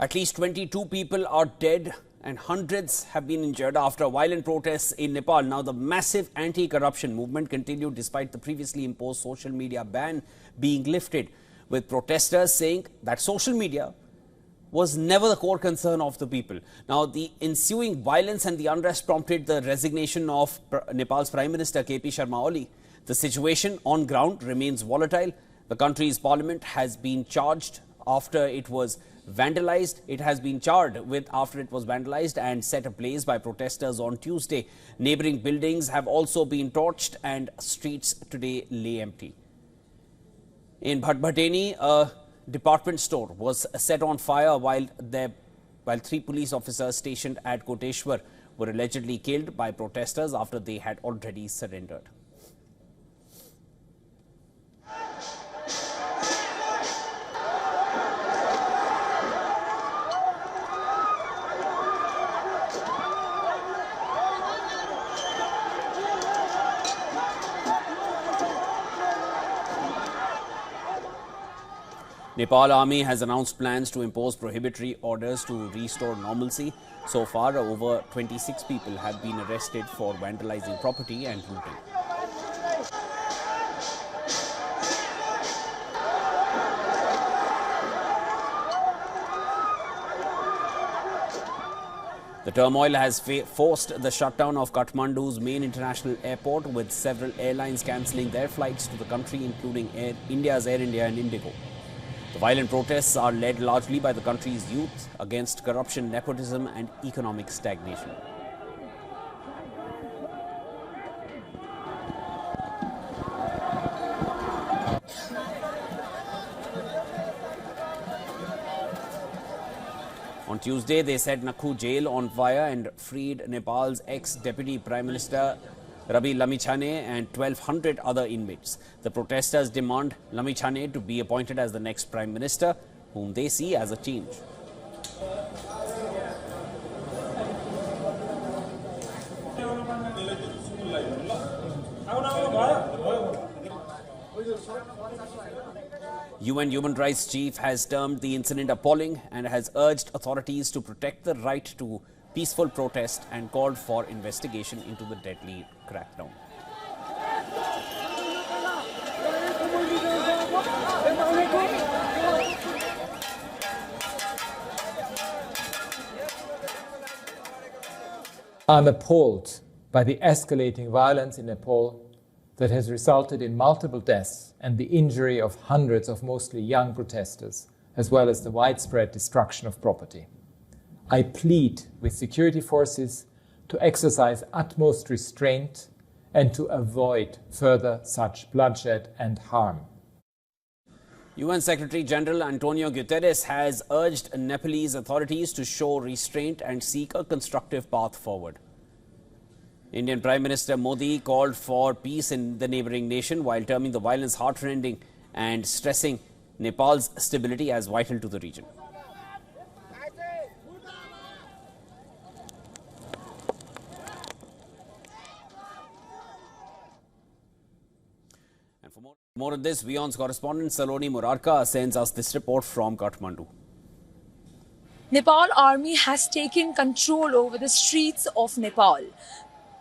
At least 22 people are dead and hundreds have been injured after violent protests in Nepal. Now, the massive anti-corruption movement continued despite the previously imposed social media ban being lifted, with protesters saying that social media was never the core concern of the people. Now, the ensuing violence and the unrest prompted the resignation of Nepal's Prime Minister KP Sharma Oli. The situation on ground remains volatile. The country's parliament has been charged after it was vandalized. It has been charred with after it was vandalized and set ablaze by protesters on Tuesday. Neighboring buildings have also been torched and streets today lay empty. In Bhatbhateni, a department store was set on fire while 3 police officers stationed at Koteshwar were allegedly killed by protesters after they had already surrendered. Nepal Army has announced plans to impose prohibitory orders to restore normalcy. So far, over 26 people have been arrested for vandalizing property and looting. The turmoil has forced the shutdown of Kathmandu's main international airport, with several airlines cancelling their flights to the country, including India's Air India and Indigo. The violent protests are led largely by the country's youth against corruption, nepotism and economic stagnation. On Tuesday, they set Nakhu jail on fire and freed Nepal's ex-deputy Prime Minister Rabi Lamichhane and 1,200 other inmates. The protesters demand Lamichhane to be appointed as the next Prime Minister, whom they see as a change. UN Human Rights Chief has termed the incident appalling and has urged authorities to protect the right to peaceful protest and called for investigation into the deadly crackdown. I'm appalled by the escalating violence in Nepal that has resulted in multiple deaths and the injury of hundreds of mostly young protesters, as well as the widespread destruction of property. I plead with security forces to exercise utmost restraint and to avoid further such bloodshed and harm. UN Secretary General Antonio Guterres has urged Nepalese authorities to show restraint and seek a constructive path forward. Indian Prime Minister Modi called for peace in the neighbouring nation while terming the violence heartrending and stressing Nepal's stability as vital to the region. And for more on this, WION's correspondent Saloni Murarka sends us this report from Kathmandu. Nepal Army has taken control over the streets of Nepal.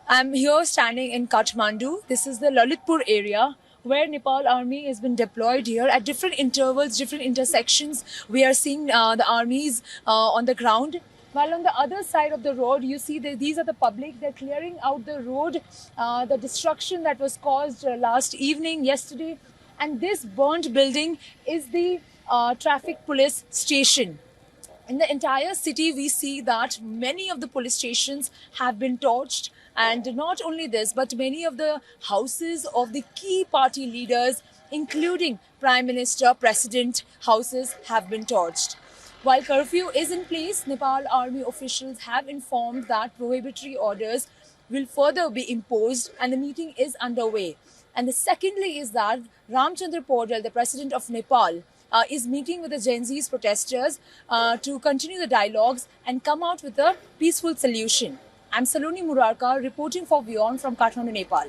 I'm here standing in Kathmandu. This is the Lalitpur area where Nepal Army has been deployed here at different intervals, different intersections. We are seeing the armies on the ground. While on the other side of the road, you see that these are the public. They're clearing out the road, the destruction that was caused last evening, yesterday. And this burnt building is the traffic police station. In the entire city, we see that many of the police stations have been torched. And not only this, but many of the houses of the key party leaders, including Prime Minister, President houses, have been torched. While curfew is in place, Nepal Army officials have informed that prohibitory orders will further be imposed and the meeting is underway. And the secondly is that Ramchandra Paudel, the President of Nepal, is meeting with the Gen Z's protesters to continue the dialogues and come out with a peaceful solution. I'm Saloni Murarka reporting for WION from Kathmandu, Nepal.